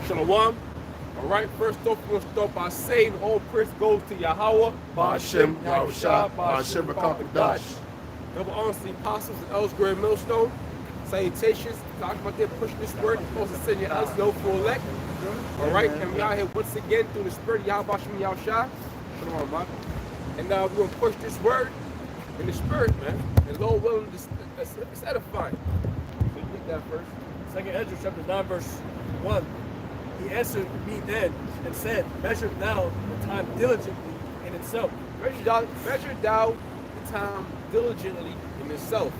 Shalom. All right, first off, we're going to start by saying all praise goes to Yahweh, Ba'ashem, Yahushua, Ba'ashem, Rakakadash. Double honors to the apostles and elders, Greatmillstone. Salutations. Talking about that pushing this word, you're supposed to send your us no for elect. All right, and we out here once again through the spirit of Yahweh, Ba'ashem, Yahushua. Shalom, man. And we're going to push this word in the spirit, man. And Lord willing, it's edifying. So you get that first. Second Ezra chapter 9 verse 1. He answered me then and said, measure thou the time diligently in itself. Measure thou the time diligently in itself.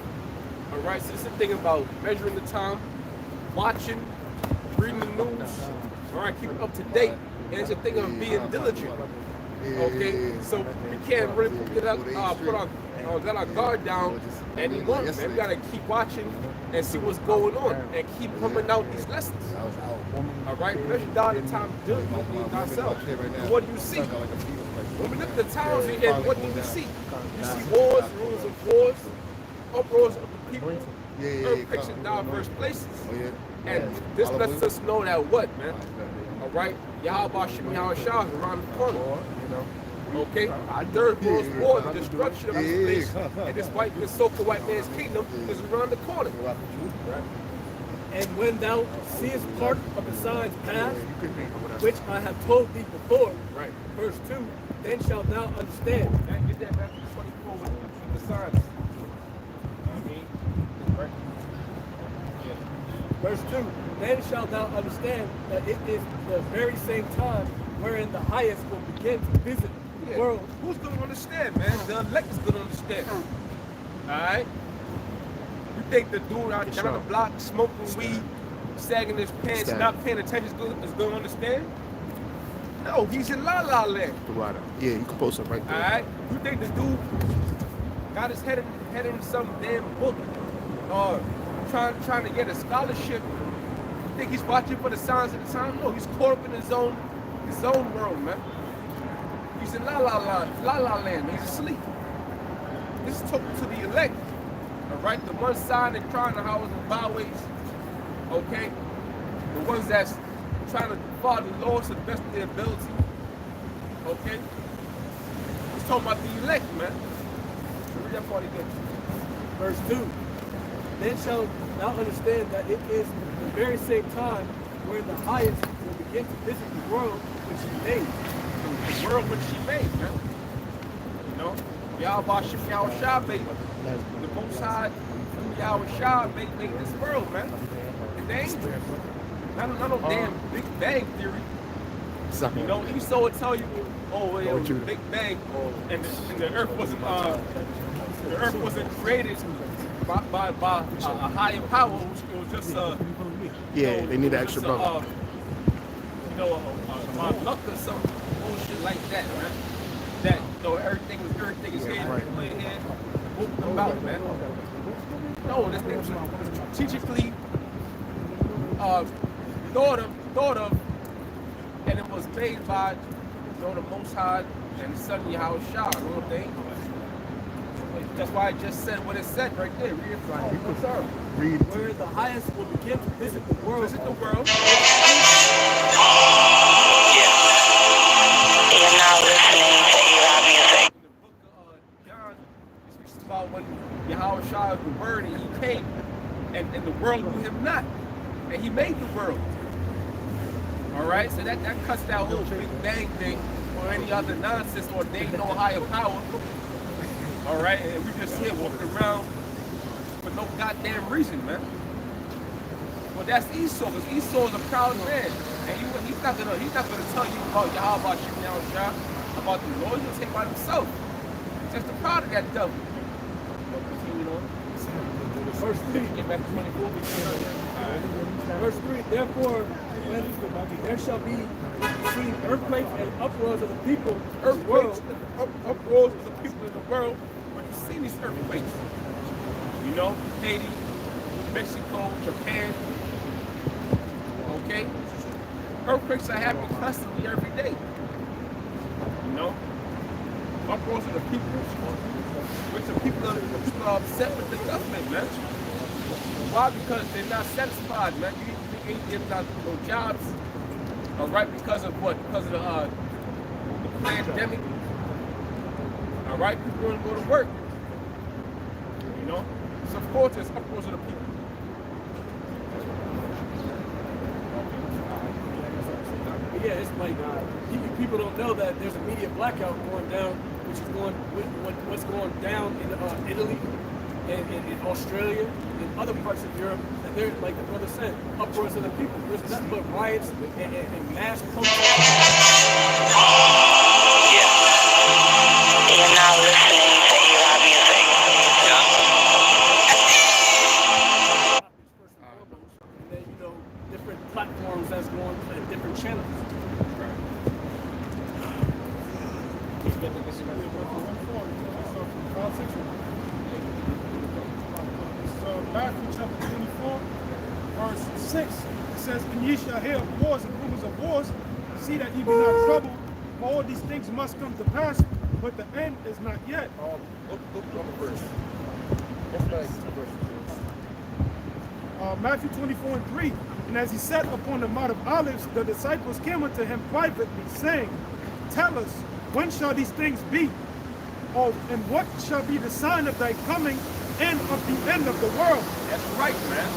All right, so this is the thing about measuring the time, watching, reading the news. All right, keep it up to date. And it's a thing of being diligent. Okay, so we can't really put our guard down anymore, man. We gotta keep watching and see what's going on and keep coming out these lessons. All right, measure down the time diligently in ourselves. What do you see? When we look at the times and what do we see? You see wars, rumors of wars, uproars of the people, earthquakes in diverse places. And this lets us know that what, man? All right, Yahweh Ba'ashem Yahushua is around the corner. Okay, our third world war, the destruction of this place, and this so-called white man's kingdom is around the corner. Right? And when thou seest part of the signs pass, which I have told thee before, right? Verse 2, then shalt thou understand. Man, get that back to 24 with the signs. Right? Yeah. Verse 2, then shalt thou understand that it is the very same time wherein the highest will begin to visit the world. Who's going to understand, man? The elect is going to understand. All right? You think the dude out down the block smoking weed, sagging his pants, not paying attention is going to understand? No, he's in La La Land. Yeah, you can post it right there. All right? You think the dude got his head in some damn book or trying to get a scholarship? You think he's watching for the signs of the time? No, he's caught up in his own world, man. He's in La La Land, man. He's asleep. This is talking to the elect. All right, the one side that crying the highways and byways, okay? The ones that's trying to follow the laws to the best of their ability, okay? He's talking about the elect, man. So read that part again. Verse 2, then shalt thou understand that it is the very same time where the highest will begin to visit the world which he made. The world which he made, man. You know? Yahweh Ba'ashem Yahushua made the Most High Yahushua made this world, man. And they ain't not no damn Big Bang theory. You know, Esau would tell you, oh, it was a Big Bang, and the earth wasn't created by a higher power. It was just they need an extra brother. My luck or some bullshit like that, man. That everything is here, play here, whoop them out, man. No, this thing was strategically thought of, and it was made by the Most High and the Son Yahushua. You know what they? That's why I just said what it said right there. Read it from Read. Where the highest will begin to visit the world. Visit the world. You're now listening to A-Rob Music. In the book of John, it speaks about when Yahushua is the Word and he came, and the world knew him not, and he made the world. All right, so that cuts that whole Big Bang thing or any other nonsense or they ain't no higher power. All right, and we just here walking around for no goddamn reason, man. Well, that's Esau, because Esau is a proud man, and he's not gonna tell you about Yahweh Ba'ashem Yahushua, about the Lord. He's gonna take by himself. He's just a proud of that devil. Continue on. Verse 3. Get back to 24. Verse 3. Therefore, when there shall be seen earthquakes and uproars of the people, Uproars of the people in the world. But you've seen these earthquakes. You know, Haiti, Mexico, Japan. Okay? Earthquakes are happening constantly every day. You know? Uproars of the people. Which the people are upset with the government, man. Why? Because they're not satisfied, man. You ain't giving out no jobs. All right, because of what? Because of the pandemic. All right, people don't go to work. You know, so of course it's upwards of the people. Yeah, it's like people don't know that there's a media blackout going down, which is what's going down in Italy and in Australia and other parts of Europe. And they're, like the brother said, upwards of the people. There's nothing but riots and mass protests. Yeah. You're now listening to A-Rob Music. Yeah. And then, different platforms that's going and different channels. So Matthew chapter 24, verse 6, it says, "And ye shall hear of wars and rumors of wars. See that ye be not troubled, for all these things must come to pass, but the end is not yet." Look on the verse. What's the verse? Matthew 24:3, "And as he sat upon the Mount of Olives, the disciples came unto him privately, saying, Tell us, when shall these things be? Or, and what shall be the sign of thy coming and of the end of the world?" That's right, man.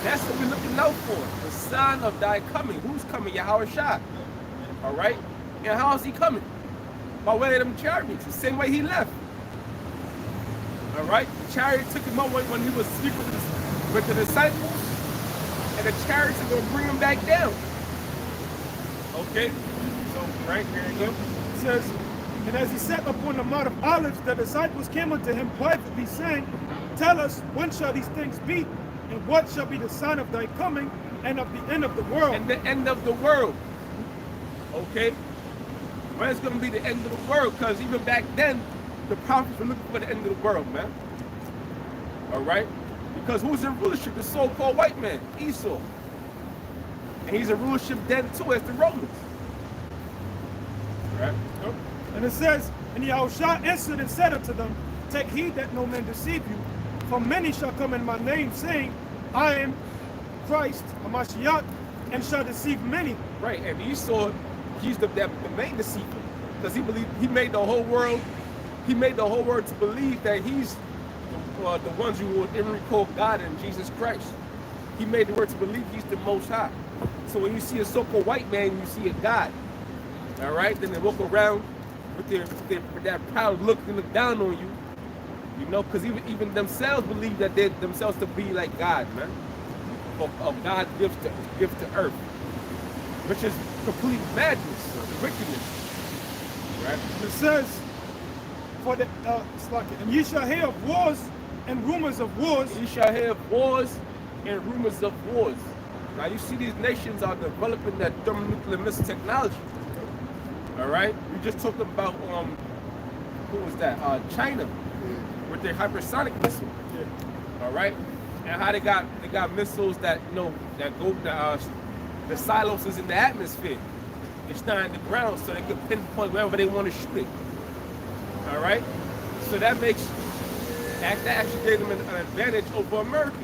That's what we're looking out for. The sign of thy coming. Who's coming? Yahweh Shai. All right? And how is he coming? By way of them chariots, the same way he left. All right? The chariot took him up when he was speaking with the disciples, and the chariots are going to bring him back down. Okay? So, right here you go. It says, "And as he sat upon the Mount of Olives, the disciples came unto him privately, saying, Tell us, when shall these things be? And what shall be the sign of thy coming and of the end of the world?" And the end of the world. Okay? When it's going to be the end of the world? Because even back then, the prophets were looking for the end of the world, man. All right? Because who's in rulership? The so-called white man, Esau. And he's in rulership then too as the Romans. Right? And it says, "And Yahushua answered and said unto them, Take heed that no man deceive you, for many shall come in my name, saying, I am Christ, Hamashiach, and shall deceive many." Right, and Esau, he's the main deceiver. Because he believed, he made the whole world to believe that he's the ones who would ever call God and Jesus Christ. He made the world to believe he's the Most High. So when you see a so-called white man, you see a God. All right, then they walk around with that proud look and look down on you. You know, because even themselves believe that they themselves to be like God, man. Of God's gift to earth, which is complete madness, wickedness. Right? And it says, "And ye shall hear of wars and rumors of wars." You shall hear wars and rumors of wars. Now you see these nations are developing that thermonuclear missile technology. All right, we just talked about who was that? China with their hypersonic missile. All right, and how they got missiles that that go the silos is in the atmosphere. It's not in the ground, so they can pinpoint wherever they want to shoot it. All right, so that actually gave them an advantage over America.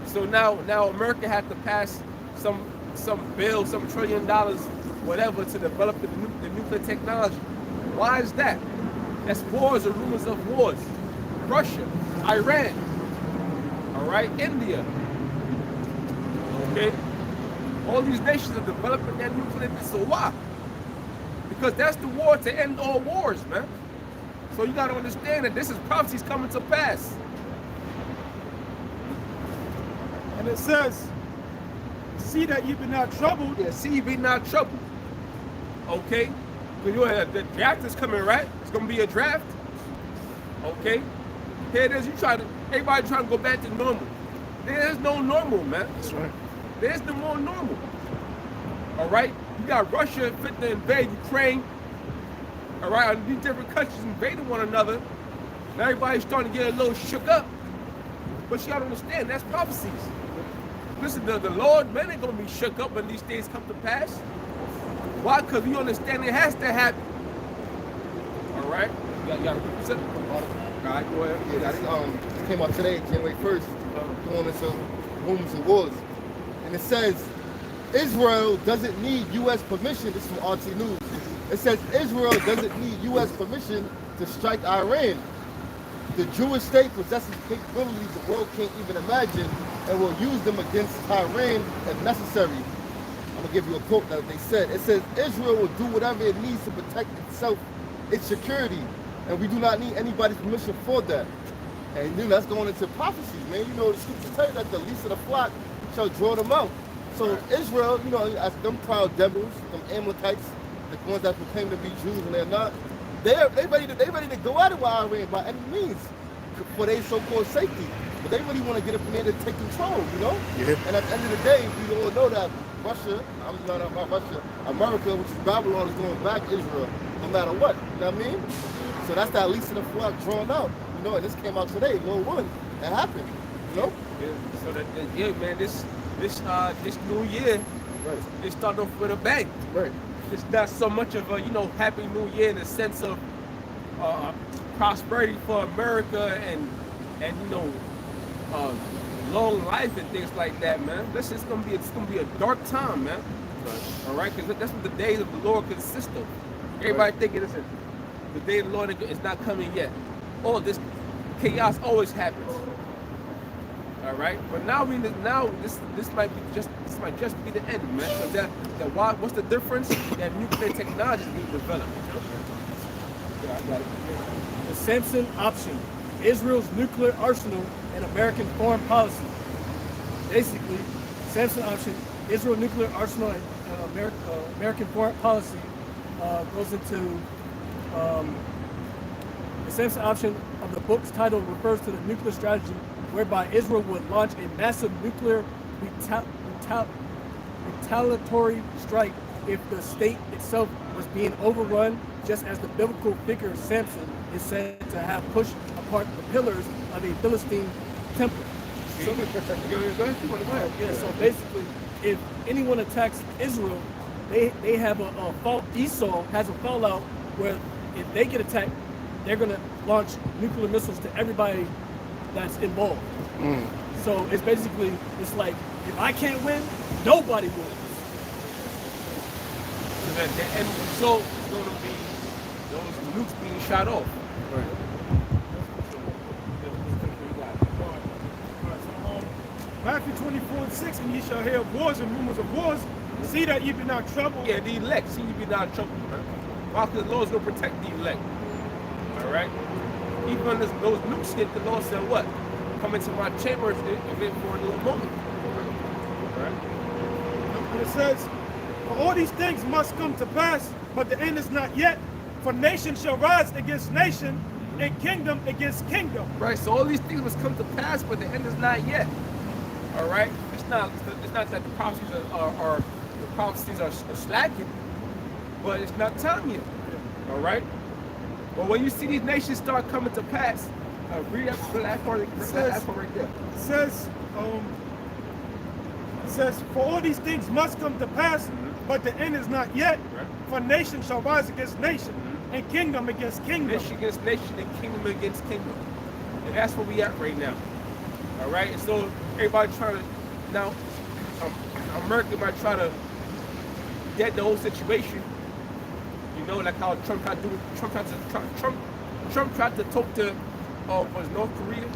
So now America had to pass some bill, some $1 trillion, whatever, to develop the nuclear technology. Why is that? That's wars or rumors of wars. Russia, Iran, all right, India. Okay, all these nations are developing their nuclear missile. Why? Because that's the war to end all wars, man. So you got to understand that this is prophecies coming to pass. And it says, "See that ye be not troubled." Yeah, see, be not troubled. Okay? The draft is coming, right? It's going to be a draft. Okay? Here it is. Everybody trying to go back to normal. There's no normal, man. That's right. There's no more normal. All right? You got Russia fit to invade Ukraine. All right? These different countries invading one another. Now everybody's starting to get a little shook up. But you got to understand, that's prophecies. Listen, the Lord, man, ain't going to be shook up when these things come to pass. Why? Because we understand it has to happen. All right? You got to represent it. All right, go ahead. Yeah, that's, it came out today, January 1st, doing some rumors of wars. And it says, Israel doesn't need U.S. permission. This is from RT News. It says Israel doesn't need U.S. permission to strike Iran. The Jewish state possesses capabilities the world can't even imagine and will use them against Iran if necessary. I'm going to give you a quote that they said. It says, Israel will do whatever it needs to protect itself, its security, and we do not need anybody's permission for that. And then that's going into prophecies, man. You know, the scriptures tell you that the least of the flock shall draw them out. So Israel, you know, as them proud devils, them Amalekites, the ones that proclaim to be Jews and they're not, they ready to go at it with Iran by any means for their so-called safety. But they really want to get up in there to take control, you know? Yeah. And at the end of the day, we all know that Russia, I'm not about Russia, America, which is Babylon, is going back Israel, no matter what. You know what I mean? So that's that least of the flock drawn out. You know, and this came out today, Lord willing. That happened. You know? Yeah, so yeah, man, this new year, Right. it started off with a bang. Right. It's not so much of a, you know, happy new year in the sense of prosperity for America and you know, long life and things like that, man. Listen, it's gonna be a dark time, man. All right, because that's what the days of the Lord consist of. Everybody thinking, listen, the day of the Lord is not coming yet. All this chaos always happens. All right, but now this might just be the end, man. So what's the difference? That nuclear technology is being developed. Yeah, I got it. The Samson option, Israel's nuclear arsenal and American foreign policy. Basically, Samson option, Israel nuclear arsenal and American foreign policy goes into the Samson option of the book's title refers to the nuclear strategy whereby Israel would launch a massive nuclear retaliatory strike if the state itself was being overrun, just as the biblical figure Samson is said to have pushed apart the pillars of a Philistine temple. So, yeah, so basically, if anyone attacks Israel, they have a fault. Esau has a fallout where if they get attacked, they're going to launch nuclear missiles to everybody that's involved. So it's basically, it's like, if I can't win, nobody wins. So that the end result is going to be those nukes being shot off. Right. Matthew 24:6, and ye shall hear of wars and rumors of wars. See that ye be not troubled. Yeah, the elect, see you be not in trouble, man. Why? Because the Lord's going to protect the elect. All right? Even when those nukes hit, the Lord said what? Come into my chambers for a little moment. All right? And it says, for all these things must come to pass, but the end is not yet. For nation shall rise against nation, and kingdom against kingdom. Right, so all these things must come to pass, but the end is not yet. All right? It's not that the prophecies are slacking, but it's not telling you. All right? But when you see these nations start coming to pass, read that last part right there. It says, for all these things must come to pass, but the end is not yet. Right. For nation shall rise against nation, and kingdom against kingdom. Nation against nation and kingdom against kingdom. And that's where we at right now. All right? And so everybody trying to, now, America might try to dead the whole situation. You know, like how Trump tried to do. Trump tried to talk to was North Korea.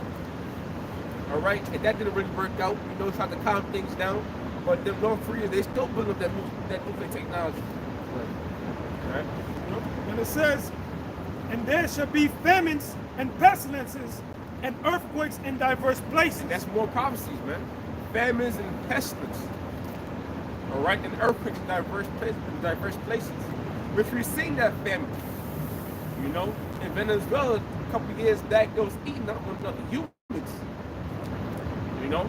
All right, and that didn't really work out. You know, tried to calm things down. But the North Korea, they still building up that nuclear technology. All right. And it says, and there shall be famines and pestilences and earthquakes in diverse places. And that's more prophecies, man. Famines and pestilence. All right, and earthquakes in diverse places. Which we've seen that famine. You know, in Venezuela a couple of years back, they was eating up on other humans. You know,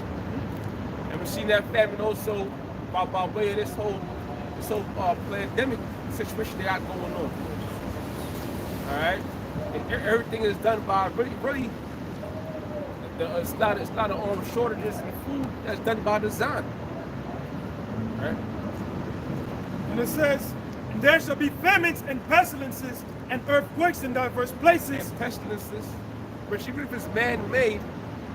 and we've seen that famine also by way of this whole pandemic situation they got going on. All right, and everything is done by really. It's not of shortages in food. That's done by design. All right. And it says, and there shall be famines and pestilences and earthquakes in diverse places. And pestilences, but even if it's man-made,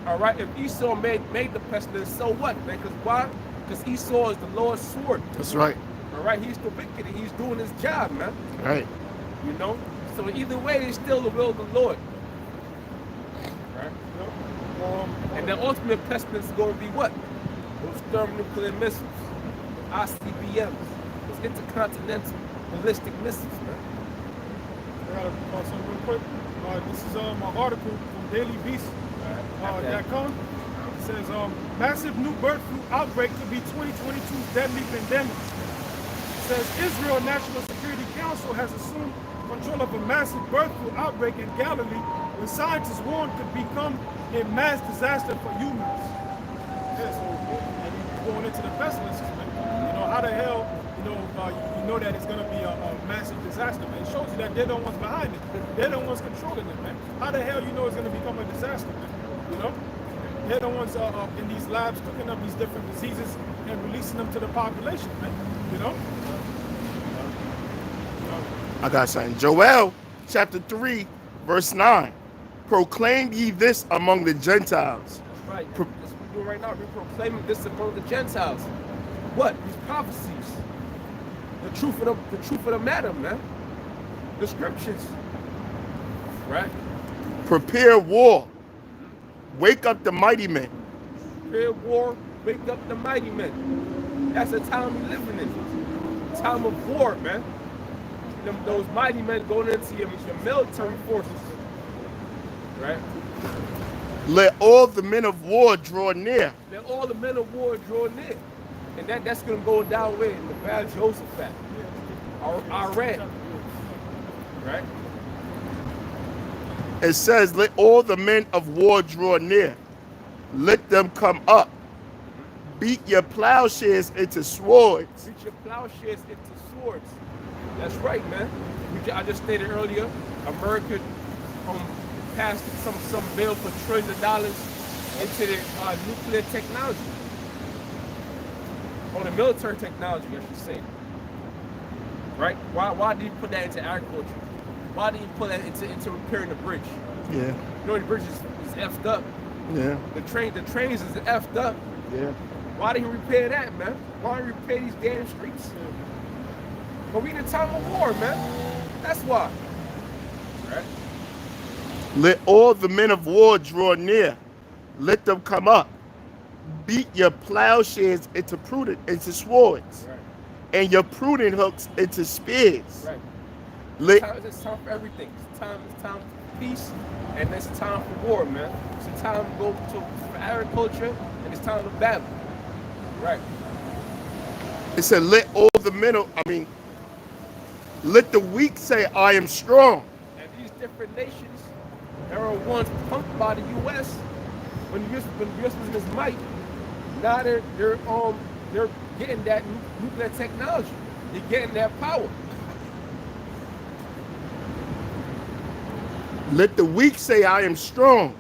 all right, if Esau made the pestilence, so what, man? Because why? Because Esau is the Lord's sword. That's right. All right, he's the wicked and he's doing his job, man. Right. You know? So either way, it's still the will of the Lord. Right? And the ultimate pestilence is going to be what? Those thermonuclear missiles, ICBMs, those intercontinental ballistic missiles, man. I got to pause something real quick. This is an article from DailyBeast.com. It says, massive new bird flu outbreak could be 2022's deadly pandemic. It says, Israel National Security Council has assumed control of a massive bird flu outbreak in Galilee when scientists warn could become a mass disaster for humans. Yeah, so going into the pestilences, man. You know, how the hell, you know that it's going to be a massive disaster, man. It shows you that they're the ones behind it. They're the ones controlling it, man. How the hell you know it's going to become a disaster, man? You know? They're the ones in these labs cooking up these different diseases and releasing them to the population, man. You know? I got something. Joel chapter 3, verse 9. Proclaim ye this among the Gentiles. That's right. That's what we're doing right now. We're proclaiming this among the Gentiles. What? These prophecies. The truth of the matter, man. The scriptures. Right? Prepare war. Wake up the mighty men. Prepare war. Wake up the mighty men. That's the time we're living in. Time of war, man. Those mighty men going into your military forces. Right? Let all the men of war draw near. Let all the men of war draw near. And that's going to go down where? In the Valley of Jehoshaphat. Iran. Right? It says, let all the men of war draw near. Let them come up. Beat your plowshares into swords. Beat your plowshares into swords. That's right, man. I just stated earlier, America passed some bill for trillions of dollars into the nuclear technology. Or the military technology, I should say. Right? Why do you put that into agriculture? Why do you put that into repairing the bridge? Yeah. You know the bridge is effed up. Yeah. The trains is effed up. Yeah. Why do you repair that, man? Why do you repair these damn streets? But we in a time of war, man. That's why. Right? Let all the men of war draw near. Let them come up. Beat your plowshares into swords. Right. And your prudent hooks into spears. Right. Let, it's time for everything. It's time for peace, and it's time for war, man. It's time to go for agriculture, and it's time to battle. Right. it said, let the weak say, I am strong. And these different nations that were once punked by the U.S. when the U.S. was in its might, now they're getting that nuclear technology. They're getting that power. Let the weak say, I am strong.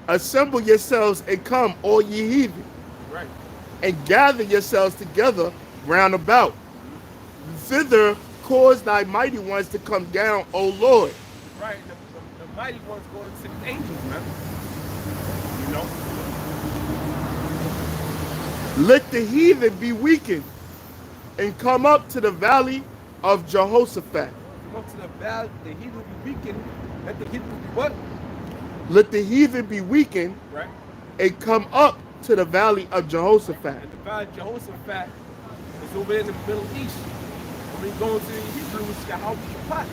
Assemble yourselves and come, all ye heathen. Right. And gather yourselves together round about. Thither cause thy mighty ones to come down, O Lord. Right. The mighty ones going to the angels, man. You know? Let the heathen be weakened and come up to the valley of Jehoshaphat. Come up to the valley, the heathen will be weakened. Let the heathen be what? Let the heathen be weakened, right, and come up to the valley of Jehoshaphat. And the valley of Jehoshaphat is over in the Middle East. When you go into the Hebrew, it's Yahweh.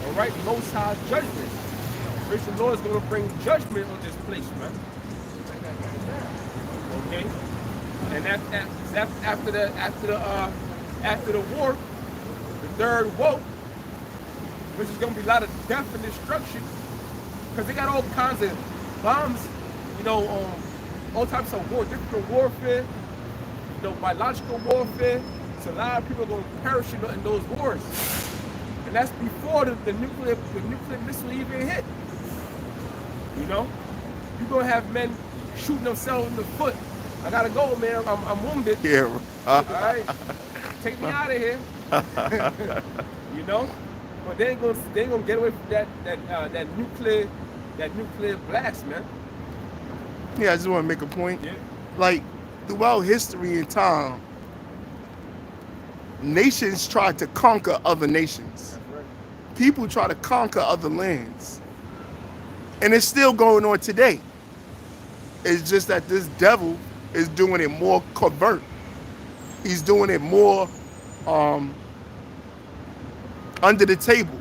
All right, Most High judgment. Which the Lord is going to bring judgment on this place, man. Okay, and after the war, the third woe, which is going to be a lot of death and destruction, because they got all kinds of bombs, you know, all types of war, different warfare, you know, biological warfare. So a lot of people are going to perish in those wars, and that's before the nuclear missile even hit. You know, you're going to have men shooting themselves in the foot. I gotta go, man. I'm wounded. Yeah. All right, take me out of here. You know, but they ain't gonna get away from that nuclear blast, man. Yeah, I just want to make a point. Yeah. Like, throughout history and time, nations try to conquer other nations. People try to conquer other lands. And it's still going on today. It's just that this devil is doing it more covert. He's doing it more under the table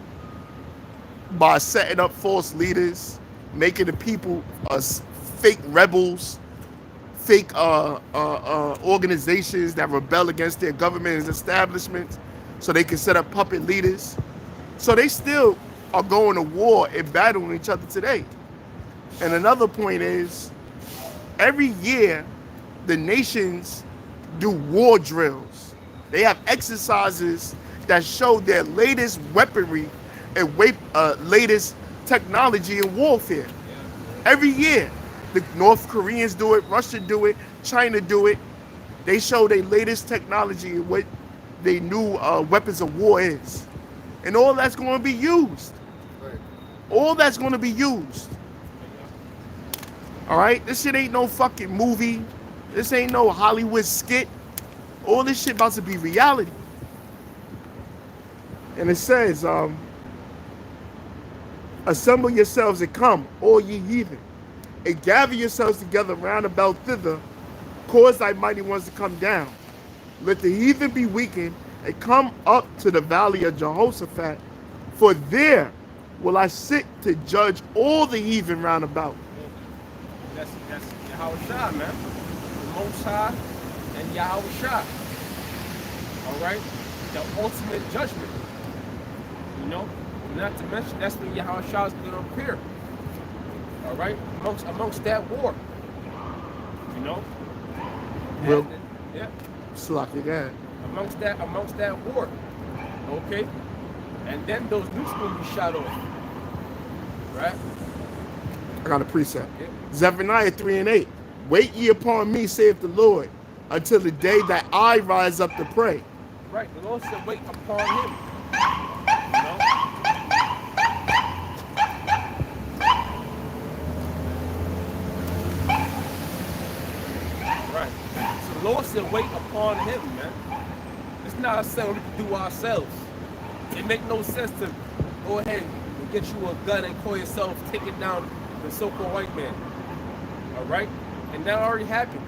by setting up false leaders, making the people fake rebels, fake organizations that rebel against their government and establishments so they can set up puppet leaders. So they still are going to war and battling each other today. And another point is, every year, the nations do war drills. They have exercises that show their latest weaponry and latest technology in warfare. Every year, the North Koreans do it, Russia do it, China do it. They show their latest technology and what their new weapons of war is. And all that's going to be used. All that's going to be used. All right? This shit ain't no fucking movie. This ain't no Hollywood skit. All this shit about to be reality. And it says, assemble yourselves and come, all ye heathen, and gather yourselves together round about thither, cause thy mighty ones to come down. Let the heathen be weakened, and come up to the valley of Jehoshaphat, for there will I sit to judge all the heathen round about. That's Yahweh Shah, man. The Most High and Yahweh Shah. All right? The ultimate judgment. You know? Not to mention, that's when Yahweh Shah is going to appear. All right? Amongst that war. You know? Well, yeah. Slack again. Amongst that war. Okay? And then those nukes will be shot off. Right? I got a precept. Yeah. Zephaniah 3:8. Wait ye upon me, saith the Lord, until the day that I rise up to pray. Right. The Lord said, wait upon him. You know? Right. So the Lord said, wait upon him, man. It's not something we can do ourselves. It makes no sense to go ahead and get you a gun and call yourself taking down the so-called white man. All right? And that already happened.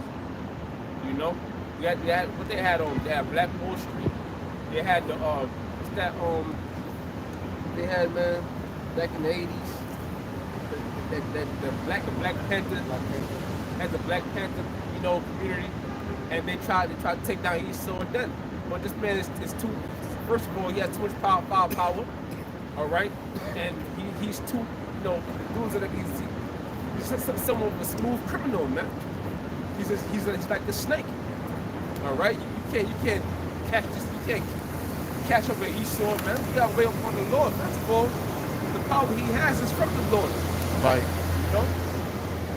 You know? They had what they had on. They had Black Wall Street. They had the what's that they had, man, back in the 80s. The Black Panther had the Black Panther, you know, community, and they tried to take down Esau and then. But this man is too. First of all, he has too much power. All right, and he's too, you know, the dudes are like he's somewhat of a smooth criminal, man. He's like the snake. All right, you can't catch this. You can't catch up with Esau, man. You gotta wait upon the Lord. First of all, the power he has is from the Lord. Right. You know?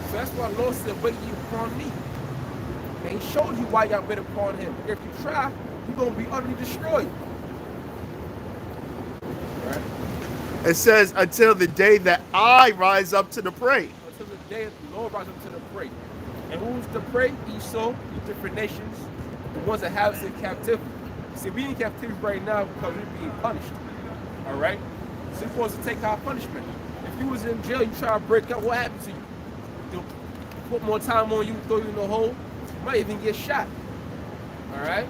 So that's why the Lord said, wait ye upon me. And he showed you why you got wait upon him. If you try, you're gonna be utterly destroyed. Right? It says, until the day that I rise up to the prey. Until the day that the Lord rises up to the prey. And who's the prey? Esau, the different nations, the ones that have us in captivity. See, we in captivity right now because we're being punished. All right? So you're supposed to take our punishment. If you was in jail, you try to break up, what happened to you? They'll put more time on you, throw you in the hole. You might even get shot. All right?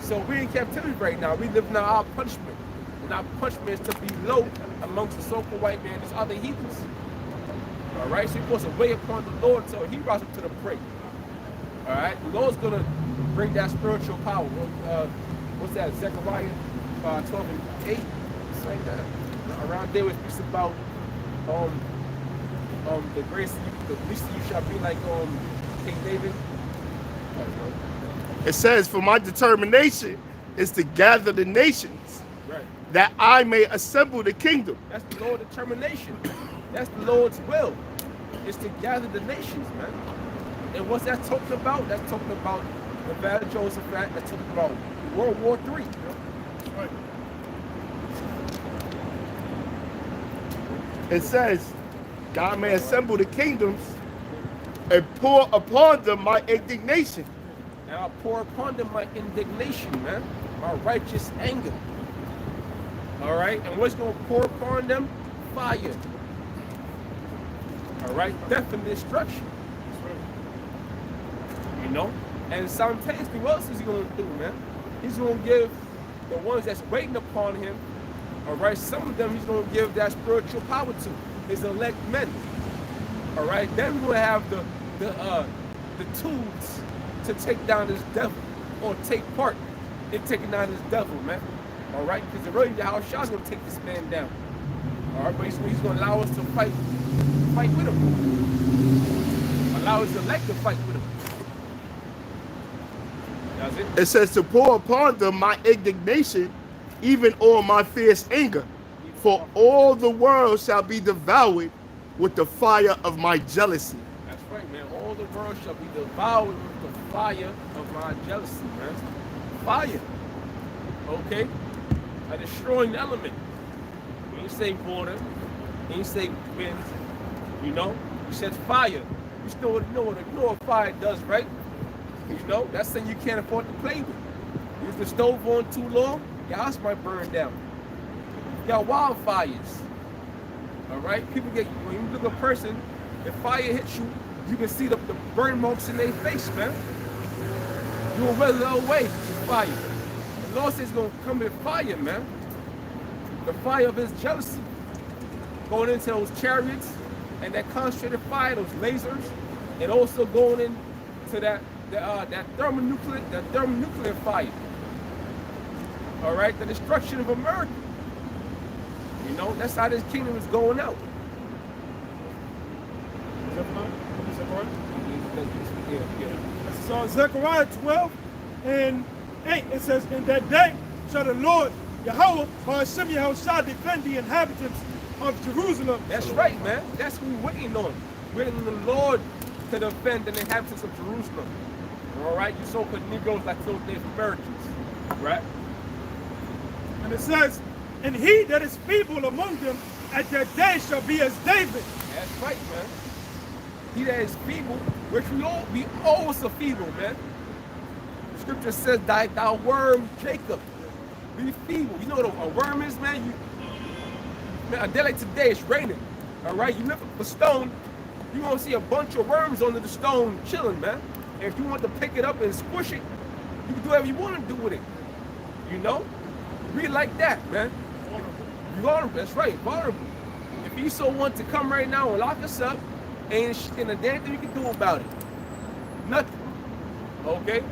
So we're in captivity right now. We living out our punishment. And our punishment is to be low amongst the so-called white man and other heathens. All right? So you're supposed to wait upon the Lord until he rises up to the prey. All right? The Lord's going to bring that spiritual power. What's that? Zechariah 12 and 8? It's like that. Around there, it speaks about the grace, the least you shall be like King David. It says, for my determination is to gather the nations, Right. that I may assemble the kingdom. That's the Lord's determination. That's the Lord's will. It's to gather the nations, man. And what's that talking about? That's talking about the Battle of Jehoshaphat. That's talking about World War III. You know? Right. It says, God may assemble the kingdoms and pour upon them my indignation. And I'll pour upon them my indignation, man, my righteous anger. All right, and what's going to pour upon them? Fire. All right, death and destruction. You know, and simultaneously, what else is he going to do, man? He's going to give the ones that's waiting upon him. All right, some of them he's going to give that spiritual power to, his elect men. All right, then we're going to have the tools to take down this devil, or take part in taking down this devil, man. All right, because really Yahushua's going to take this man down. All right, but he's going to allow us to fight with him. Allow his elect to fight with him. That's it. It says to pour upon them my indignation, even all my fierce anger. For all the world shall be devoured with the fire of my jealousy. That's right, man. All the world shall be devoured with the fire of my jealousy, man. Fire. Okay? A destroying element. He ain't say water. He ain't say wind. You know? He says fire. You know what fire does, right? You know? That's something you can't afford to play with. Use the stove on too long, your house might burn down. You got wildfires. All right? People get, when you look at a person, if fire hits you, you can see the burn marks in their face, man. You will weather away with fire. The Lord says it's going to come with fire, man. The fire of his jealousy. Going into those chariots and that concentrated fire, those lasers, and also going into that thermonuclear fire. All right, the destruction of America. You know, that's how this kingdom is going out. So Zechariah 12 and 8, it says, in that day shall the Lord Yahweh Hashem Yahushua defend the inhabitants of Jerusalem. That's right, man. That's what we're waiting on. We're waiting on the Lord to defend the inhabitants of Jerusalem. All right, you so-called Negroes like those Native Americans, right? And it says, and he that is feeble among them at that day shall be as David. That's right, man. He that is feeble, which we always are feeble, man. The scripture says, thou worm Jacob, be feeble. You know what a worm is, man? A day like today, it's raining. All right, you lift up a stone, you're gonna see a bunch of worms under the stone chilling, man. And if you want to pick it up and squish it, you can do whatever you want to do with it. You know? Be like that, man. Vulnerable, that's right, vulnerable. If you so want to come right now and lock us up, ain't a damn thing you can do about it. Nothing. Okay?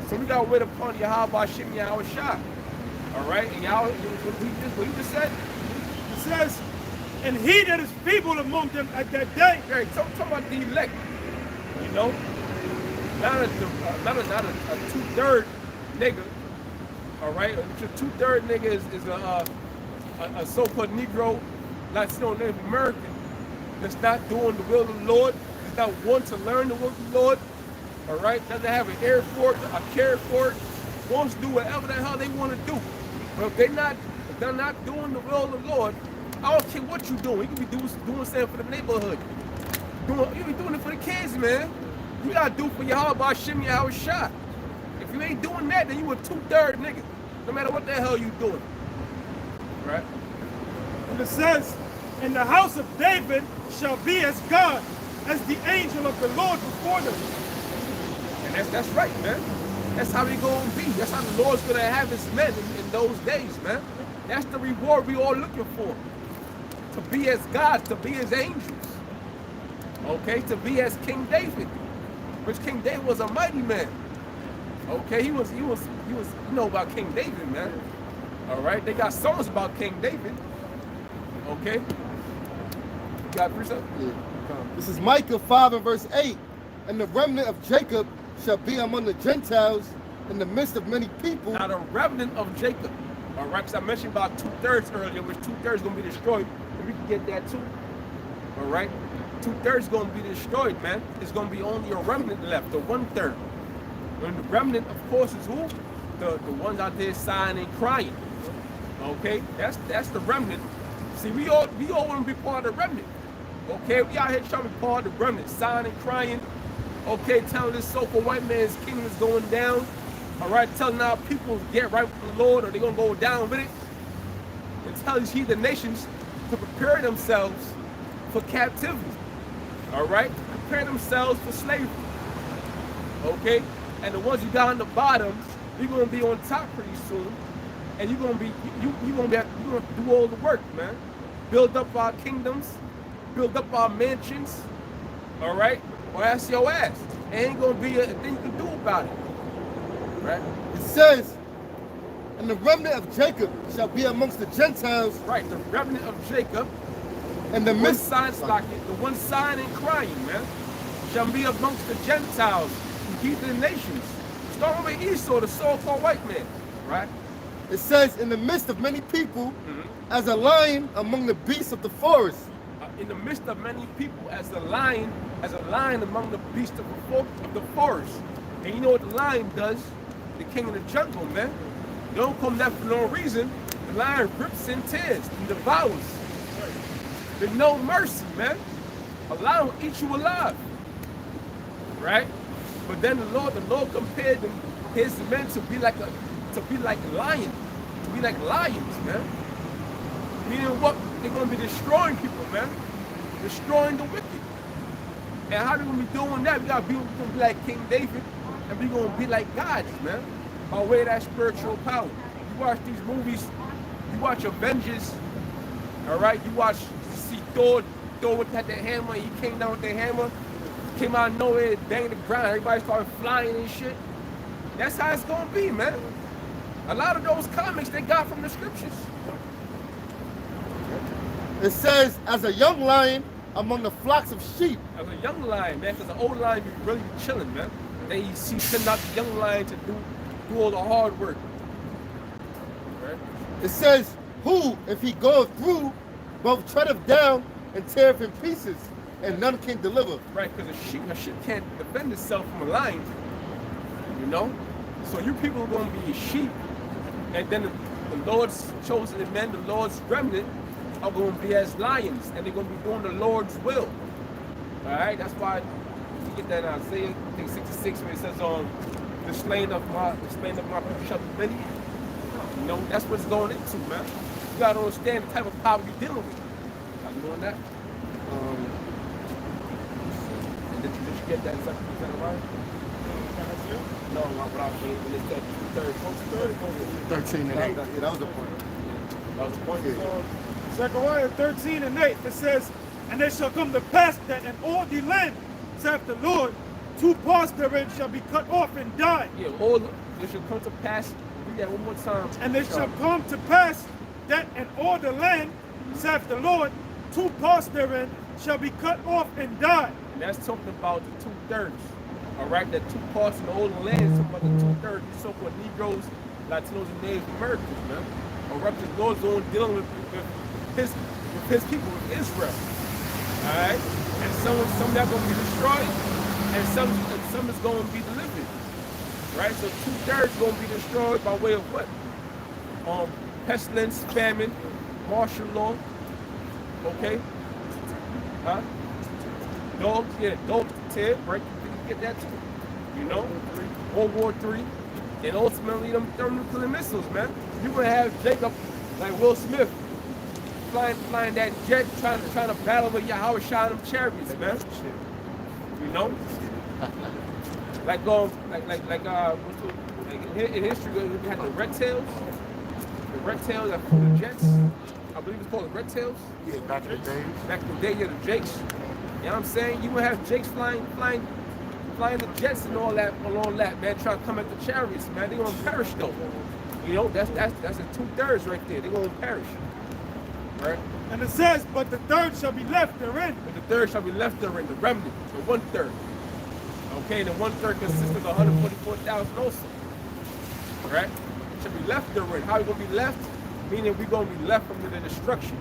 So we gotta wait upon Yahweh Shem Yahushua. All right? And y'all, what he just said? It says, and he that is feeble among them at that day. Hey, talk about the elect. You know? Not a 2/3 nigga. All right? A 2/3 nigga is a so-called Negro, Latino, Native American that's not doing the will of the Lord, that's not want to learn the will of the Lord. All right? Doesn't have an ear for it, a care for it, wants to do whatever the hell they want to do. But if they're not doing the will of the Lord, I don't care what you're doing. You can be doing something for the neighborhood. You be doing it for the kids, man. You gotta do for Yahweh Shem Yahushua. If you ain't doing that, then you a 2/3 nigga. No matter what the hell you doing. Right? And it says, and the house of David shall be as God, as the angel of the Lord before them. And that's right, man. That's how he gonna be. That's how the Lord's gonna have his men in those days, man. That's the reward we all looking for. To be as God, to be as angels. Okay, to be as King David. Which King David was a mighty man. Okay, he was you know about King David, man. All right, they got songs about King David. Okay. You got precept? Yeah. This is Micah 5 and verse 8. And the remnant of Jacob shall be among the Gentiles in the midst of many people. Now the remnant of Jacob. All right, because I mentioned about 2/3 earlier, which 2/3 is going to be destroyed. And we can get that too. All right. 2/3 is going to be destroyed, man. It's going to be only a remnant left, the 1/3. And the remnant, of course, is who? The ones out there sighing and crying. Okay, that's the remnant. See, we all want to be part of the remnant. Okay, we out here trying to be part of the remnant, sighing and crying. Okay, telling this so-called white man's kingdom is going down. All right, telling our people to get right with the Lord or they're going to go down with it. And tell these heathen nations to prepare themselves for captivity. All right, prepare themselves for slavery. Okay, and the ones you got on the bottom, you're gonna be on top pretty soon, and you're gonna do all the work, man. Build up our kingdoms, build up our mansions. All right, or ask your ass. Ain't gonna be a thing you can do about it. Right? It says, and the remnant of Jacob shall be amongst the Gentiles. Right, the remnant of Jacob. And the one sign stocking, the one sign and crying, man, shall be amongst the Gentiles, the heathen nations. Start with Esau, the so-called white man, right? It says, in the midst of many people, as a lion among the beasts of the forest. In the midst of many people, as a lion among the beasts of the forest. And you know what the lion does? The king of the jungle, man. You don't come there for no reason. The lion rips and tears and devours. There's no mercy, man. A lion will eat you alive. Right? But then the Lord compared them, his men to be like lions, man. Meaning what? They're gonna be destroying people, man. Destroying the wicked. And how they gonna be doing that? We gotta be like King David, and we gonna be like gods, man. By way of that spiritual power. You watch these movies, you watch Avengers, all right? You see Thor had the hammer, he came down with the hammer, came out of nowhere, banged the ground, everybody started flying and shit. That's how it's gonna be, man. A lot of those comics they got from the scriptures. It says, as a young lion among the flocks of sheep. As a young lion, man, because the old lion be really chilling, man. Then he send out the young lion to do all the hard work. Right? It says, who, if he goeth through, both treadeth down and teareth in pieces, and none can deliver. Right, because a sheep can't defend itself from a lion. You know? So you people are going to be sheep, and then the Lord's chosen men, the Lord's remnant, are going to be as lions, and they're going to be doing the Lord's will. All right? That's why you get that in Isaiah, I think 66, where it says, the slain of my people shall be many. You know, that's what it's going into, man. You got to understand the type of power you're dealing with. Are you doing that? Did you get that? Is that right? No, what I mean, when it said 13 and 8. Yeah, that was the point. That was the point. Yeah. Zechariah 13 and 8, it says, and it shall come to pass that in all the land, saith the Lord, 2 parts therein shall be cut off and die. Yeah, it shall come to pass. Read that one more time. And it shall come to pass that in all the land, saith the Lord, 2 parts therein shall be cut off and die. And that's talking about the 2/3. All right, that 2 parts in the whole land is talking about the 2/3. The so-called Negroes, Latinos, and Native Americans, man. All right, the Lord's going dealing with his people, with Israel. All right, and some of that going to be destroyed, and some is going to be delivered. Right, so 2/3 going to be destroyed by way of what? Pestilence, famine, martial law. Okay. Huh? Dogs, tear, break, you get that too. You know? World War III. And ultimately them thermonuclear missiles, man. You're gonna have Jacob, like Will Smith, flying that jet, trying to battle with Yahweh Shah them chariots, man. You know? In history we had the red tails. The red tails that flew the jets. I believe it's called the red tails. Yeah, back in the days. Back in the day, yeah, the Jakes. You know what I'm saying? You would have Jakes flying the jets and all that, man, trying to come at the chariots, man. They're gonna perish though. You know, that's the 2/3 right there. They're gonna perish. Right? And it says, but the third shall be left therein. But the third shall be left therein, the remnant, the 1/3. Okay, the 1/3 consists of 144,000 also. Right? Shall be left therein. How are we gonna be left? Meaning we're gonna be left from the destruction.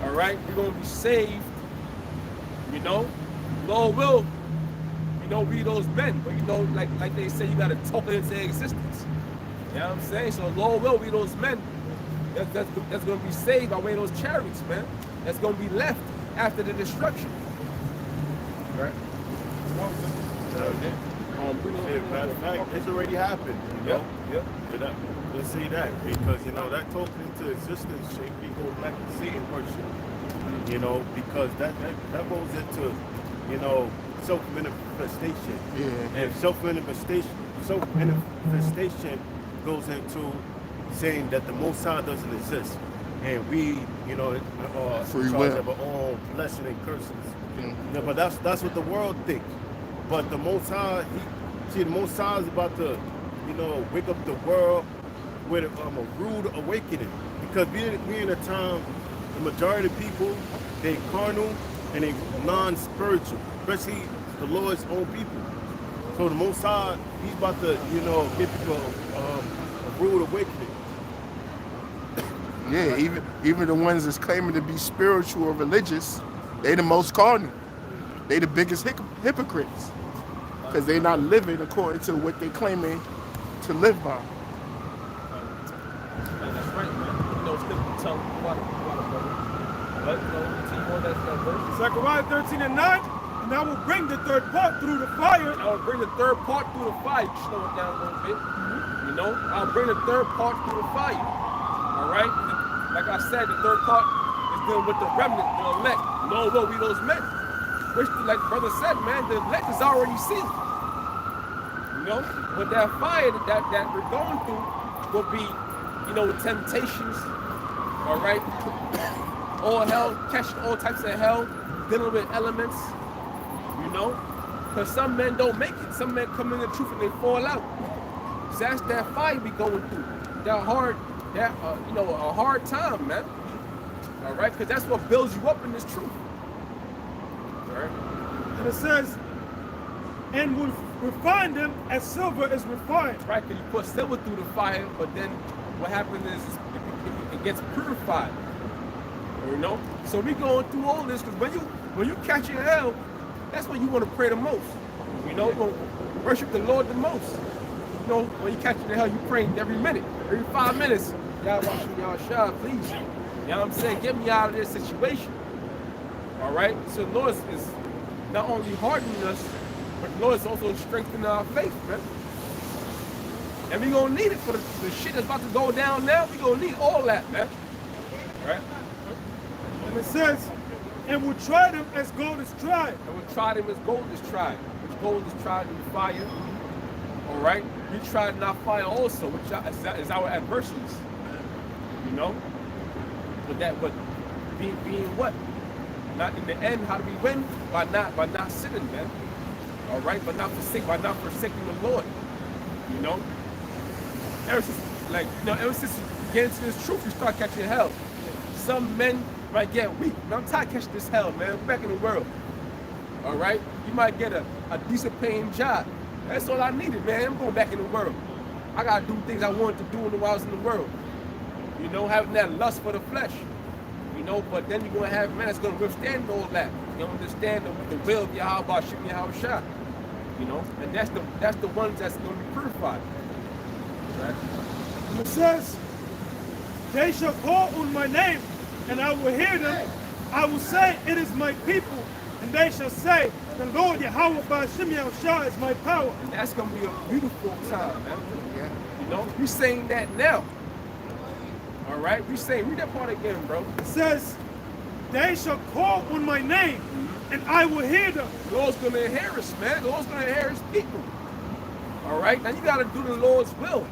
All right, we're gonna be saved. You know, Lord will, be those men. But like they say, you gotta talk it into existence. You know what I'm saying? So Lord will be those men that's gonna be saved by way of those chariots, man. That's gonna be left after the destruction. Right? Matter of fact, it's already happened, you know? Yep. And let's say that, because, you know, that talking into existence, we go back to Satan worship, you know, because that goes into, you know, self-manifestation. Yeah. And self-manifestation goes into saying that the Most High doesn't exist. And we, you know, are Free in will. charge of our own blessing and curses. Mm-hmm. Yeah, but that's what the world thinks. But the Most High, the Most High is about to, you know, wake up the world with a rude awakening. Because we in a time, the majority of people, they carnal and they non-spiritual, especially the Lord's own people. So the Most High, he's about to, you know, give people a rude awakening. Yeah, even the ones that's claiming to be spiritual or religious, they the most carnal. They the biggest hypocrites. Because they not living according to what they claiming to live by. That's right, man. You know, it's good to tell brother. But, you know, continue on that verse. Zechariah 13:9, and I will bring the third part through the fire. I will bring the third part through the fire. Slow it down a little bit. You know, I'll bring the third part through the fire. All right? Like I said, the third part is dealing with the remnant, the elect. No, we those men. Which, like brother said, man, the elect is already sealed. You know? But that fire that we're going through will be, you know, temptations. All right? All hell, catching all types of hell, dealing with elements. You know? Because some men don't make it. Some men come in the truth and they fall out. So that's that fire we going through. That hard, you know, a hard time, man. All right? Because that's what builds you up in this truth. All right? And it says, and will refine them as silver is refined. Right? Because you put silver through the fire, but then what happens is it gets purified. You know? So we going through all this because when you catch your hell, that's when you want to pray the most. You know, you want to worship the Lord the most. You know, when you catch the hell, you praying every minute, every 5 minutes. Y'all watch me, y'all shine, please. You know what I'm saying? Get me out of this situation. All right? So the Lord is not only hardening us, but the Lord is also strengthening our faith, man. And we're going to need it for the shit that's about to go down now. We're going to need all that, man. All right? And it says, and will try them as gold is tried. And we'll try them as gold is tried. Which gold is tried in the fire. All right? We tried in our fire also, which is our adversities. You know? But being what? Not in the end, how do we win? By not sinning, man. All right? By not forsaking the Lord. You know? Ever since you get into this truth, you start catching hell. Some men might get weak. Man, I'm tired of catching this hell, man. I'm back in the world. All right? You might get a decent paying job. That's all I needed, man. I'm going back in the world. I got to do things I wanted to do while I was in the world. You know, having that lust for the flesh. You know, but then you're going to have men that's going to withstand all that. You know, understand the will of Yahweh, Shem Yahweh. You know, and that's the ones that's going to be purified. Right? And it says, they shall call on my name, and I will hear them. I will say, it is my people. And they shall say, the Lord Yahweh by Shem Yahweh is my power. And that's going to be a beautiful time, man. Yeah. You know, we're saying that now. All right? We're saying, read that part again, bro. It says, they shall call on my name, and I will hear them. The Lord's going to hear us, man. The Lord's going to hear his people. All right? Now, you got to do the Lord's will.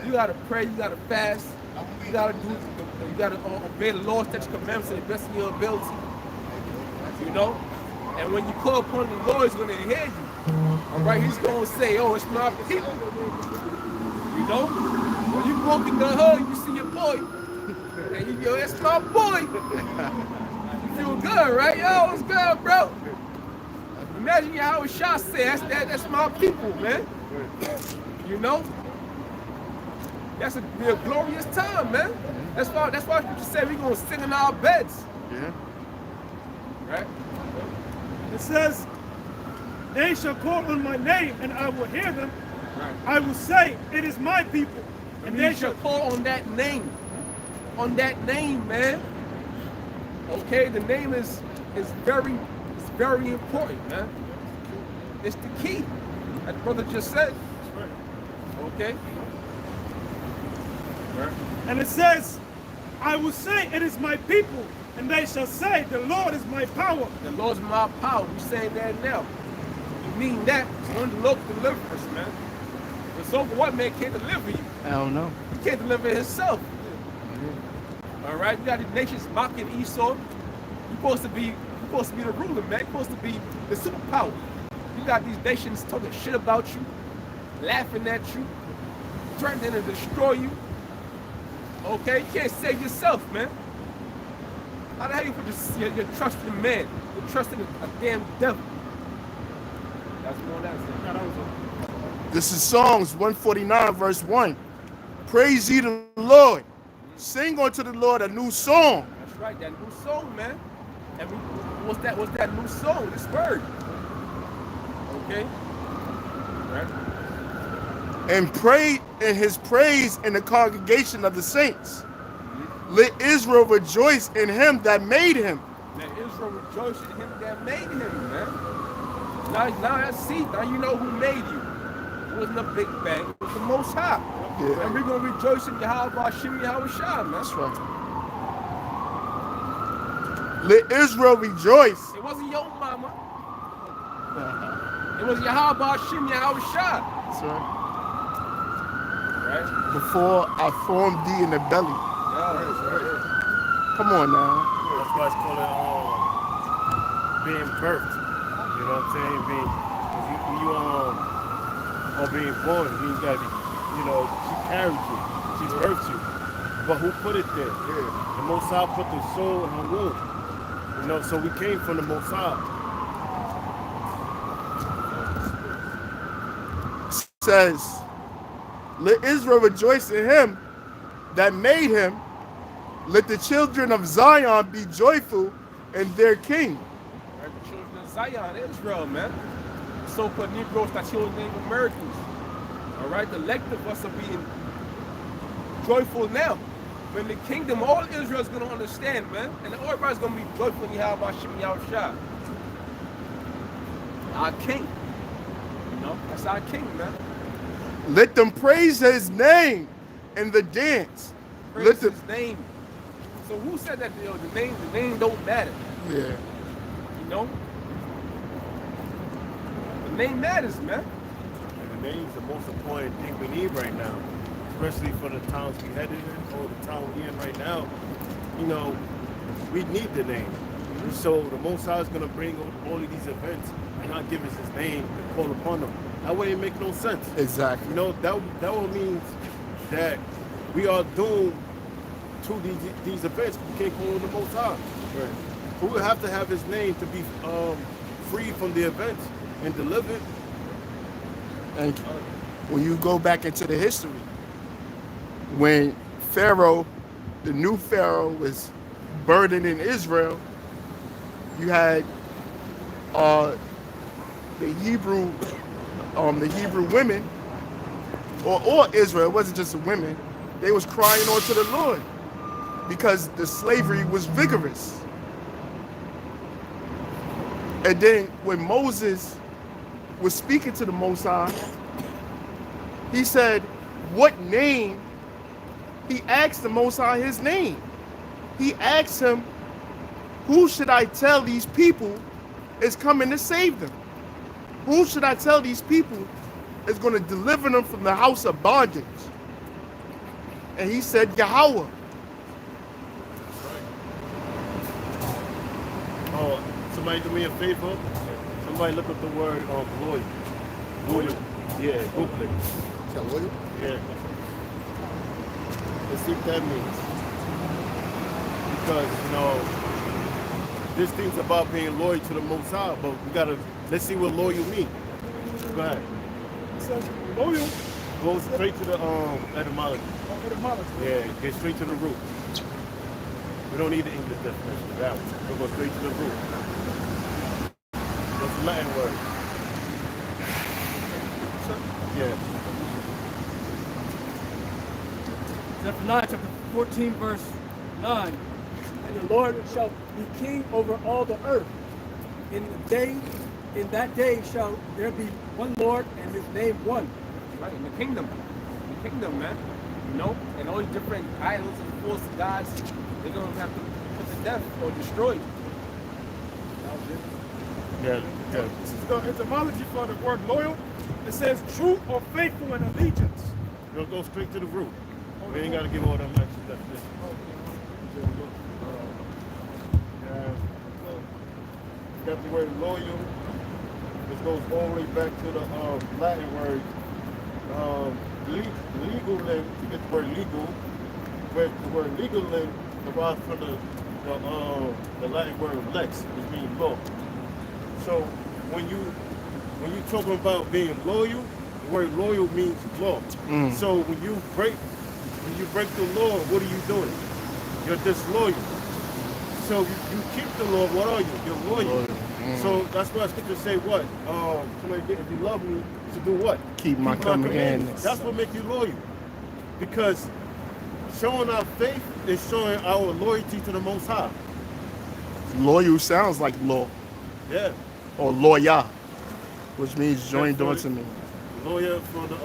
You got to pray. You got to fast. You got to obey the Lord's statutes, commandments to the best of your ability. You know? And when you call upon the Lord, he's going to hear you. All right? He's going to say, oh, it's my people. You know? When you walk in the hood, you see your boy. And you go, that's my boy. You feel good, right? Yo, it's good, bro. Imagine how a shot says, that's my people, man. You know? That's a glorious time, man. That's why you say we're going to sit in our beds. Yeah. Right? It says, they shall call on my name, and I will hear them. Right. I will say, it is my people. And they shall call on that name. On that name, man. Okay, the name is very important, man. It's the key. As the brother just said. Okay? Right. And it says, I will say, it is my people, and they shall say, the Lord is my power. The Lord's my power. We saying that now. You mean that? It's only the Lord can deliver us, man. The so for what man can't deliver you? I don't know. He can't deliver himself. All right, you got the nations mocking Esau. You're supposed to be the ruler, man. You're supposed to be the superpower. You got these nations talking shit about you, laughing at you, threatening to destroy you. Okay, you can't save yourself, man. How the hell you put your trust in man? You're trusting a damn devil. That's more than that. This is Psalms 149, verse 1. Praise ye the Lord. Sing unto the Lord a new song. That's right, that new song, man. And what's that new song? This word. Okay? Right? And pray in his praise in the congregation of the saints. Let Israel rejoice in him that made him. Let Israel rejoice in him that made him, man. Now you know who made you. It wasn't a big bang, it was the Most High. Yeah. And we're going to rejoice in Yahweh Hashem Yahweh Shah, man. That's right. Let Israel rejoice. It wasn't your mama. It was Yahweh Hashem Yahweh Shah. That's right. Right? Before I formed thee in the belly. Yeah. Come on now. That's why it's called being birthed. You know what I'm saying? When you are being born, you gotta be, she carried you, she birthed you. But who put it there? Yeah. The Most High put the soul in her womb. So we came from the Most High. Says, let Israel rejoice in him that made him. Let the children of Zion be joyful in their king. Right, the children of Zion, Israel, man. So-called Negroes that you name Americans. All right, the elect of us are being joyful now. When the kingdom, all Israel is going to understand, man. And everybody's going to be joyful in Yahweh Hashem Yahweh Shah. Our king. That's our king, man. Let them praise his name in the dance. Praise his name. So who said that the name don't matter? Yeah. The name matters, man. And the name's the most important thing we need right now, especially for the times we headed in or the time we're in right now. We need the name. So the Most High is going to bring all of these events and not give us his name and call upon them. That way it makes no sense. Exactly. That will mean that we are doomed to these events. We can't call on the Most High. Right. We will have to have his name to be free from the events and delivered. And when you go back into the history, when Pharaoh, the new Pharaoh, was burdening Israel, you had the Hebrew women, or Israel, it wasn't just the women, they was crying on to the Lord because the slavery was vigorous. And then when Moses was speaking to the Most High, he said, what name? He asked the Most High his name. He asked him, who should I tell these people is coming to save them? Who should I tell these people is going to deliver them from the house of bondage? And he said, Yahweh. Oh, somebody do me a favor. Somebody look up the word loyal. Loyal. Yeah, Google it. Loyal? Yeah. Let's see what that means. Because, this thing's about being loyal to the Most High, but let's see what loyal means. Go ahead. It says loyal. Go straight to the etymology. Etymology. Yeah, get straight to the root. We don't need the English definition of that one. We'll go straight to the root. What's the Latin word? Yeah. Zephaniah chapter 14, verse 9. And the Lord shall be king over all the earth. In the day in that day shall there be one Lord and his name one. Right, in the kingdom, man. You know, and all these different idols and false gods, they're gonna have to put to death or destroy. Yeah. This is the etymology for the word loyal. It says true or faithful in allegiance. You'll go straight to the root. We ain't got to give all them extra definitions. Got the word loyal. This goes all the way back to the Latin word legal. You get the word legal. Where the word legal derives from the Latin word lex, which means law. So when you talking about being loyal, the word loyal means law. So when you break the law, what are you doing? You're disloyal. So you keep the law. What are you? You're loyal. So that's why scripture say what? If you love me, to do what? Keep my commandments. That's what makes you loyal. Because showing our faith is showing our loyalty to the Most High. Loyal sounds like law. Yeah. Or lawyer, which means joined onto me. Lawyer from the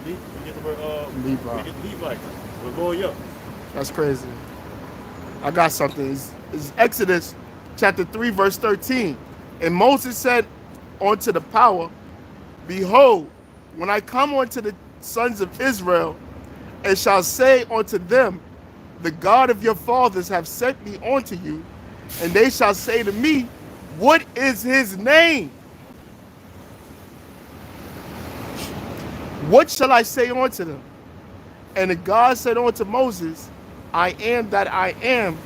we get the word Levi. we get Levite. We're lawyer. That's crazy. I got something. It's Exodus chapter 3, verse 13. And Moses said unto the power, behold, when I come unto the sons of Israel, and shall say unto them, the God of your fathers have sent me unto you, and they shall say to me, what is his name? What shall I say unto them? And the God said unto Moses, I am that I am.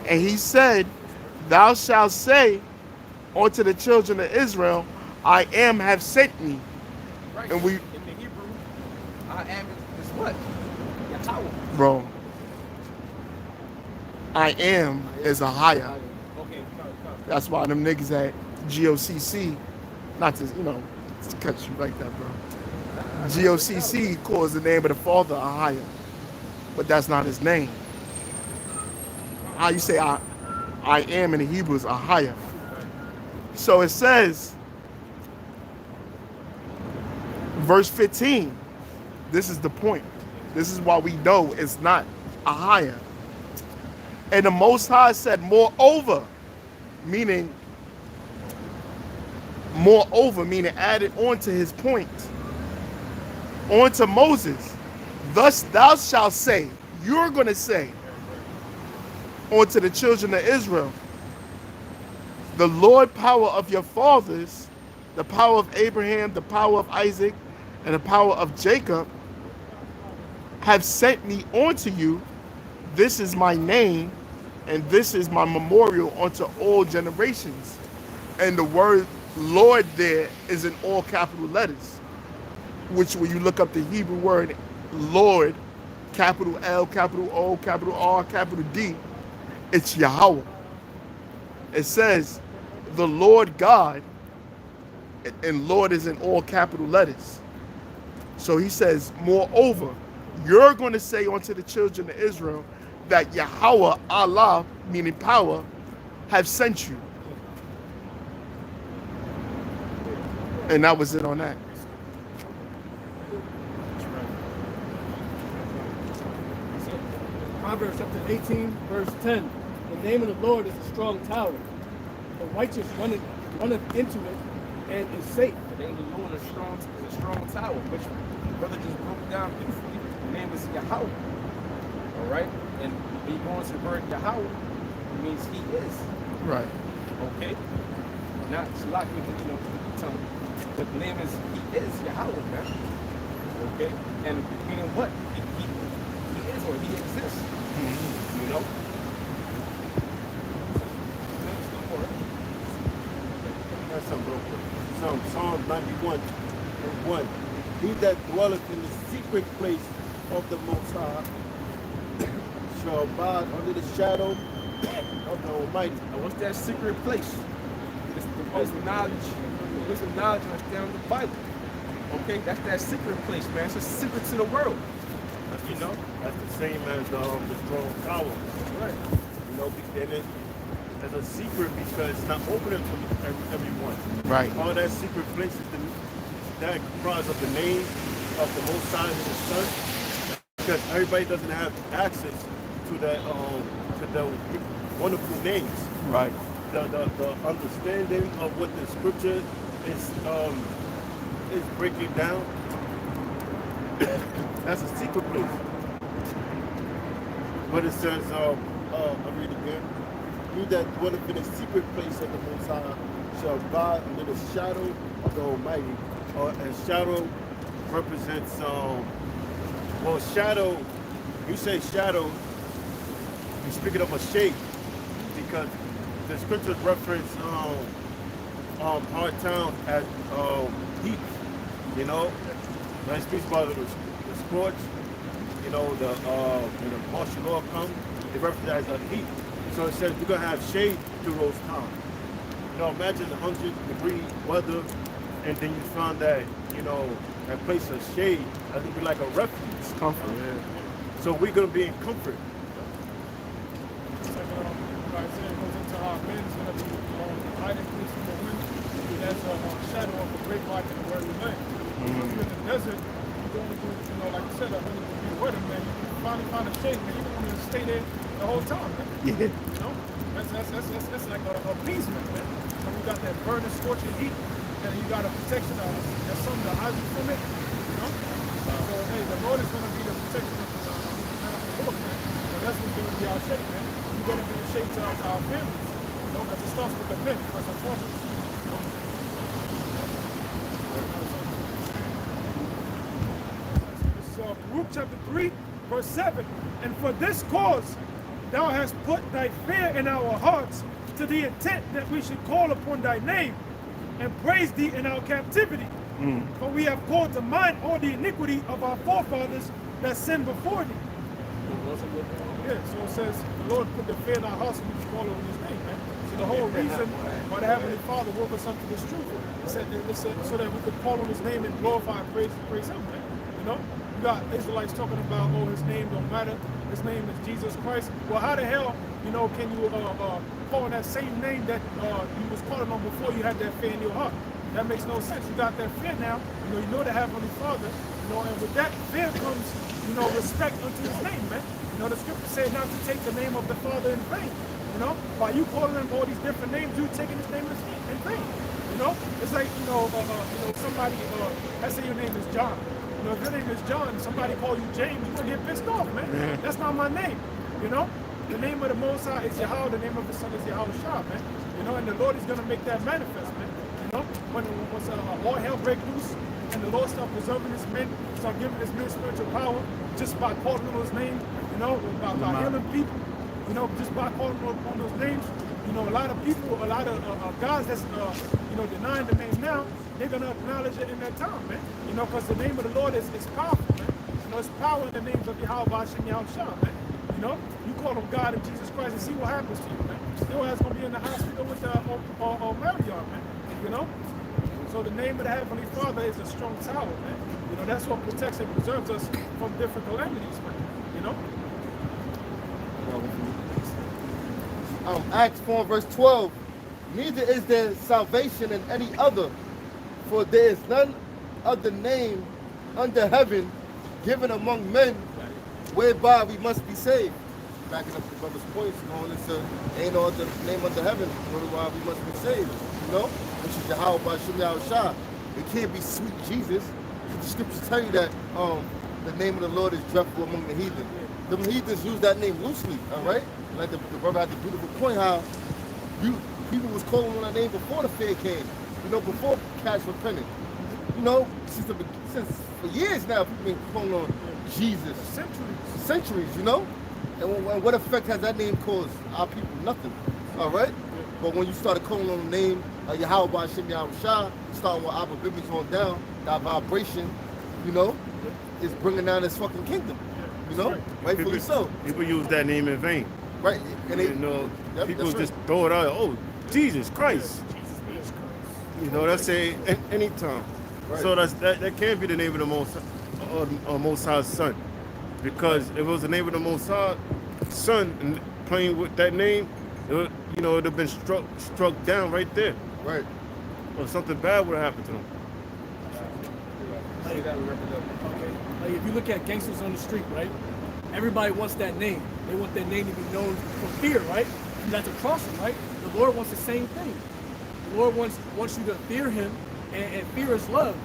And he said, thou shalt say unto the children of Israel, I am have sent me. Right. And we, in the Hebrew, I am is what? Yahweh. bro, I am is a higher. Okay, That's why them niggas at GOCC, not to, to cut you like that, bro. GOCC calls the name of the Father Ahia, but that's not his name. How you say I am in the Hebrew is Ahia. So it says, verse 15, this is the point. This is why we know it's not Ahia. And the Most High said, moreover, meaning added on to his point, on to Moses, thus thou shalt say, you're going to say unto the children of Israel, the Lord power of your fathers, the power of Abraham, the power of Isaac, and the power of Jacob, have sent me unto you. This is my name, and this is my memorial unto all generations. And the word Lord there is in all capital letters, which when you look up the Hebrew word Lord, capital L, capital O, capital R, capital D, it's Yahweh. It says the Lord God, and Lord is in all capital letters. So he says, moreover, you're going to say unto the children of Israel that Yahweh, Allah, meaning power, have sent you. And that was it on that. Proverbs chapter 18, verse 10. The name of the Lord is a strong tower. The righteous runneth into it and is safe. the name of the Lord is a strong tower, which brother just broke down beautifully. The name is Yahweh. All right, and when you go into the word Yahweh, it means He is. Right. Okay, not Shalak, tell me. But the name is He is Yahweh, man. Okay, and meaning what? He is or He exists. You know. That's something real quick. Psalm 91, verse 1. He that dwelleth in the secret place of the Most High shall abide under the shadow of the Almighty. Now, what's that secret place? It's the wisdom knowledge that's down in the Bible. Okay, that's that secret place, man. It's a secret to the world. That's the same as the strong tower. Right. And as a secret because it's not open to everyone. Right. All that secret places that comprise of the name of the Most High and the Son, because everybody doesn't have access to that to the wonderful names. Right. The understanding of what the scripture is breaking down. That's a secret place. But it says, I'll read it again. You that dwelleth in the secret place of the Most High shall abide under the shadow of the Almighty. And shadow represents, shadow, you say shadow, you're speaking of a shade, because the scriptures reference hard times as heat, you know. When it speaks about the scorch, you know, when the martial law comes, it represents as a heat. So it says we're gonna have shade through those times. You know, imagine 100-degree weather, and then you find that, you know, that place of shade, that would be like a refuge. It's comfort. Yeah. So we're gonna be in comfort. It's like like I said, it goes into how men's going to be hiding place from the wind. That's a shadow of a great light in the weary land. If you're in the desert, you're going to, you know, like you said, 100-degree weather, man. You finally find a shade, man. You don't want to stay there the whole time, man. Yeah. You know? That's like a appeasement, man. So you got that burning, scorching heat, and you got a protection of it. There's something to hide you from it, you know? So, hey, the Lord is going to be the protection of the Lord, man. So that's what's going to be our shade, man. We're going to be the shade to our families. You know, because it starts with the men, first and foremost. Luke chapter 3, verse 7. And for this cause thou hast put thy fear in our hearts, to the intent that we should call upon thy name and praise thee in our captivity. For we have called to mind all the iniquity of our forefathers that sinned before thee. Yeah, so it says the Lord put the fear in our hearts and we should call on his name, man. So the whole reason why the Heavenly Father woke us up to this truth, it said so that we could call on his name and glorify and praise him, man. You know? You got Israelites talking about, oh, his name don't matter. His name is Jesus Christ. Well, how the hell, you know, can you call on that same name that you was calling on before you had that fear in your heart? That makes no sense. You got that fear now. You know the Heavenly Father. You know, and with that fear comes, you know, respect unto his name, man. You know, the scripture says not to take the name of the Father in vain. You know, by you calling him all these different names, you taking his name in vain. You know, it's like, you know, somebody, let's say your name is John. You know, if your name is John, somebody call you James, you're gonna get pissed off, man. That's not my name. You know, the name of the Most High is Yahweh, the name of the Son is Yahweh Shah, man. You know, and the Lord is gonna make that manifest, man. You know, when all hell break loose and the Lord start preserving his men, start giving his men spiritual power just by calling on his name, you know, by healing people, you know, just by calling on those names. You know, a lot of people, a lot of guys that's, you know, denying the name now, they're going to acknowledge it in that time, man. You know, because the name of the Lord is powerful, man. You know, it's power in the names of Yahweh, Hashem, Yahweh Shah, man. You know, you call him God and Jesus Christ and see what happens to you, man. Your ass going to be in the hospital with Marion, man. You know? So the name of the Heavenly Father is a strong tower, man. You know, that's what protects and preserves us from different calamities, man. You know? Acts 4 verse 12. Neither is there salvation in any other, for there is none other name under heaven given among men whereby we must be saved. Backing up the brother's points, going into ain't no other name under heaven whereby we must be saved. You know, which is Yahweh by Shem Yahweh Shah. It can't be sweet Jesus. The scriptures tell you that the name of the Lord is dreadful among the heathen. The heathens use that name loosely, all right? Like the brother had the beautiful point how people was calling on that name before the fear came. You know, before cats repented. You know, since for years now, people been calling on Jesus. Centuries, you know? And what effect has that name caused our people? Nothing, all right? But when you started calling on the name of Yahweh by Shem Yahweh Shah, starting with Abba Bibi's on down, that vibration, you know, is bringing down this fucking kingdom. You know, rightfully so. People use that name in vain. Right, and they, you know, yep, people right. just throw it out. Oh, Jesus Christ. You know, that's a anytime. Right. So that can't be the name of the Most High's Son, because if it was the name of the Most High Son and playing with that name, you know, it'd have been struck down right there, Right. or something bad would have happened to them. Say that and wrap it up. Okay. Like if you look at gangsters on the street, right? Everybody wants that name. They want their name to be known for fear, right? And that's a crossing, right? The Lord wants the same thing. The Lord wants you to fear Him, and fear is love.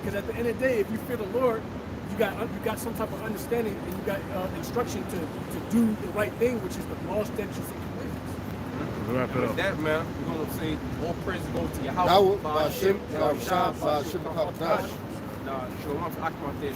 Because at the end of the day, if you fear the Lord, you got some type of understanding, and you got instruction to do the right thing, which is the law, statutes, and commandments. We'll wrap it With up. that, man, we're gonna say all praise go to your house. Yahweh, Ba'Shem, Yahushua, Ba'Shem, Ba'Kadash. Nah, sure, I'm out there.